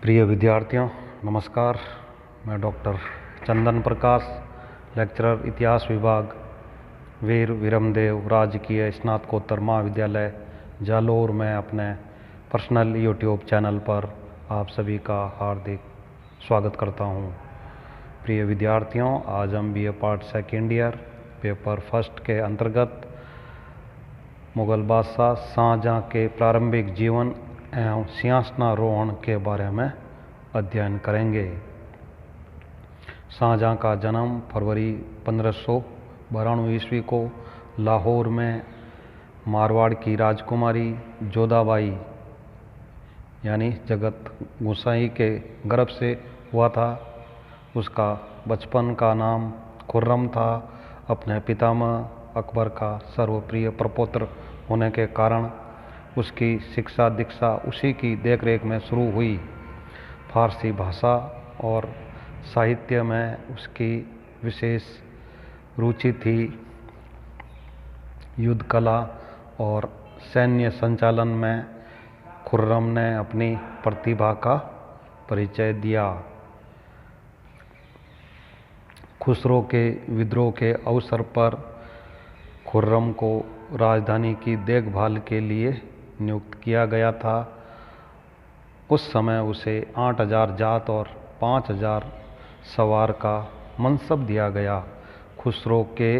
प्रिय विद्यार्थियों, नमस्कार। मैं डॉक्टर चंदन प्रकाश, लेक्चरर इतिहास विभाग, वीर विरमदेव राजकीय स्नातकोत्तर महाविद्यालय जालोर में अपने पर्सनल यूट्यूब चैनल पर आप सभी का हार्दिक स्वागत करता हूं। प्रिय विद्यार्थियों, आज हम BA part second year paper first के अंतर्गत मुगल बादशाह शाहजहाँ के प्रारंभिक जीवन एवं सिंहासनारोहण के बारे में अध्ययन करेंगे। शाहजहाँ का जन्म फरवरी 1592 ईस्वी को लाहौर में मारवाड़ की राजकुमारी जोधाबाई यानी जगत गोसाई के गर्भ से हुआ था। उसका बचपन का नाम खुर्रम था। अपने पितामह अकबर का सर्वप्रिय प्रपौत्र होने के कारण उसकी शिक्षा दीक्षा उसी की देखरेख में शुरू हुई। फारसी भाषा और साहित्य में उसकी विशेष रुचि थी। युद्ध कला और सैन्य संचालन में खुर्रम ने अपनी प्रतिभा का परिचय दिया। खुसरो के विद्रोह के अवसर पर खुर्रम को राजधानी की देखभाल के लिए नियुक्त किया गया था। उस समय उसे 8000 जात और 5000 सवार का मनसब दिया गया। खुसरो के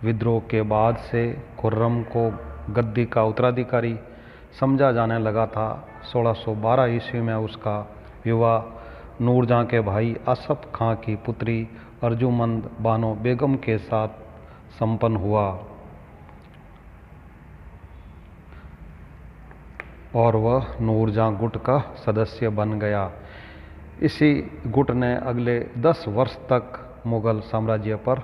विद्रोह के बाद से खुर्रम को गद्दी का उत्तराधिकारी समझा जाने लगा था। 1612 ईस्वी में उसका विवाह नूरजहाँ के भाई असफ खां की पुत्री अर्जुमंद बानो बेगम के साथ संपन्न हुआ और वह नूरजहाँ गुट का सदस्य बन गया। इसी गुट ने अगले 10 वर्ष तक मुगल साम्राज्य पर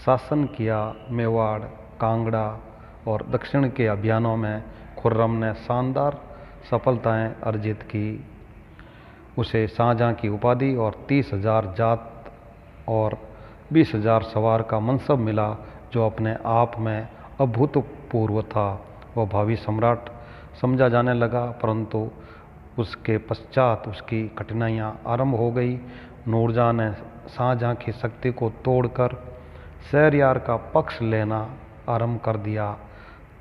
शासन किया। मेवाड़, कांगड़ा और दक्षिण के अभियानों में खुर्रम ने शानदार सफलताएं अर्जित की। उसे शाहजहाँ की उपाधि और 30,000 जात और 20,000 सवार का मनसब मिला, जो अपने आप में अभूतपूर्व था। वह भावी सम्राट समझा जाने लगा, परंतु उसके पश्चात उसकी कठिनाइयाँ आरंभ हो गई। नूरजहाँ ने शाहजहाँ की शक्ति को तोड़कर शहरयार का पक्ष लेना आरंभ कर दिया।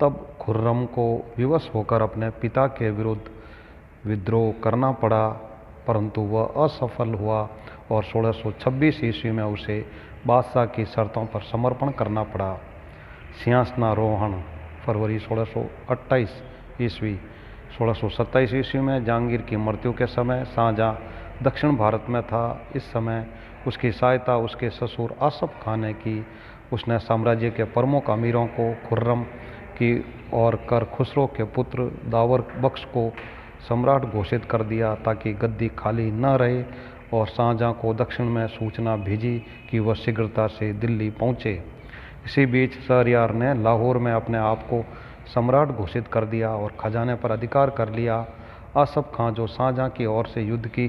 तब खुर्रम को विवश होकर अपने पिता के विरुद्ध विद्रोह करना पड़ा, परंतु वह असफल हुआ और 1626 ईस्वी में उसे बादशाह की शर्तों पर समर्पण करना पड़ा। सिंहासनारोहण फरवरी 1628 ईस्वी। 1627 ईस्वी में जहांगीर की मृत्यु के समय शाहजहाँ दक्षिण भारत में था। इस समय उसकी सहायता उसके ससुर आसफ खां ने की। उसने साम्राज्य के प्रमुख अमीरों को खुर्रम की ओर कर खुसरो के पुत्र दावर बख्श को सम्राट घोषित कर दिया, ताकि गद्दी खाली न रहे, और शाहजहाँ को दक्षिण में सूचना भेजी कि वह शीघ्रता से दिल्ली पहुँचे। इसी बीच शहरयार ने लाहौर में अपने आप को सम्राट घोषित कर दिया और खजाने पर अधिकार कर लिया। आसफ खां, जो शाहजहाँ की ओर से युद्ध की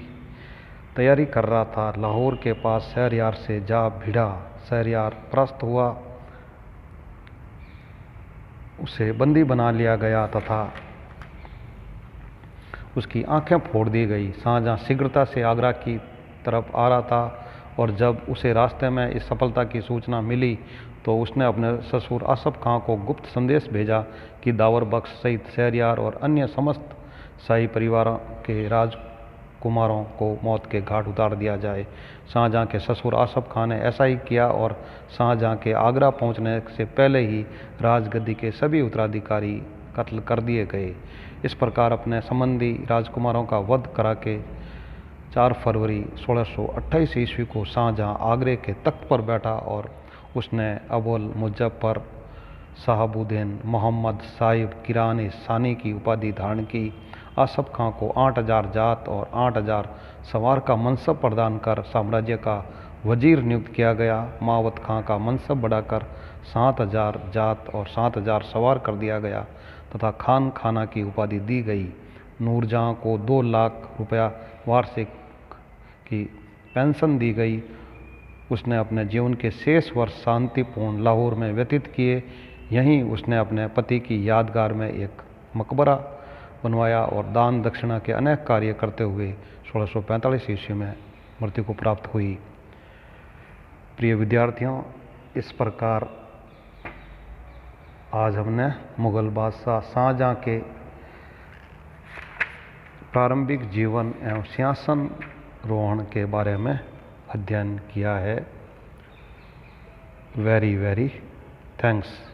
तैयारी कर रहा था, लाहौर के पास शहरयार से जा भिड़ा। शहरयार परास्त हुआ, उसे बंदी बना लिया गया तथा उसकी आंखें फोड़ दी गई। शाहजहाँ शीघ्रता से आगरा की तरफ आ रहा था और जब उसे रास्ते में इस सफलता की सूचना मिली तो उसने अपने ससुर आसफ खां को गुप्त संदेश भेजा कि दावर बख्श सहित शहरयार और अन्य समस्त शाही परिवारों के राजकुमारों को मौत के घाट उतार दिया जाए। शाहजहाँ के ससुर आसफ खां ने ऐसा ही किया और शाहजहाँ के आगरा पहुंचने से पहले ही राजगद्दी के सभी उत्तराधिकारी कत्ल कर दिए गए। इस प्रकार अपने संबंधी राजकुमारों का वध करा के 4 फरवरी 1628 ईस्वी को शाहजहाँ आगरे के तख्त पर बैठा और उसने अबुल मुजफ्फर शहाबुद्दीन मोहम्मद साहिब किरानी सानी की उपाधि धारण की। आसफ खां को 8000 जात और 8000 सवार का मनसब प्रदान कर साम्राज्य का वजीर नियुक्त किया गया। मावत खां का मनसब बढ़ाकर 7000 जात और 7000 सवार कर दिया गया तथा खान खाना की उपाधि दी गई। नूरजहाँ को 2 लाख रुपया वार्षिक की पेंशन दी गई। उसने अपने जीवन के शेष वर्ष शांतिपूर्ण लाहौर में व्यतीत किए। यहीं उसने अपने पति की यादगार में एक मकबरा बनवाया और दान दक्षिणा के अनेक कार्य करते हुए 1645 ईस्वी में मृत्यु को प्राप्त हुई। प्रिय विद्यार्थियों, इस प्रकार आज हमने मुगल बादशाह शाहजहां के प्रारंभिक जीवन एवं सिंहासन रोहण के बारे में अध्ययन किया है। Very thanks.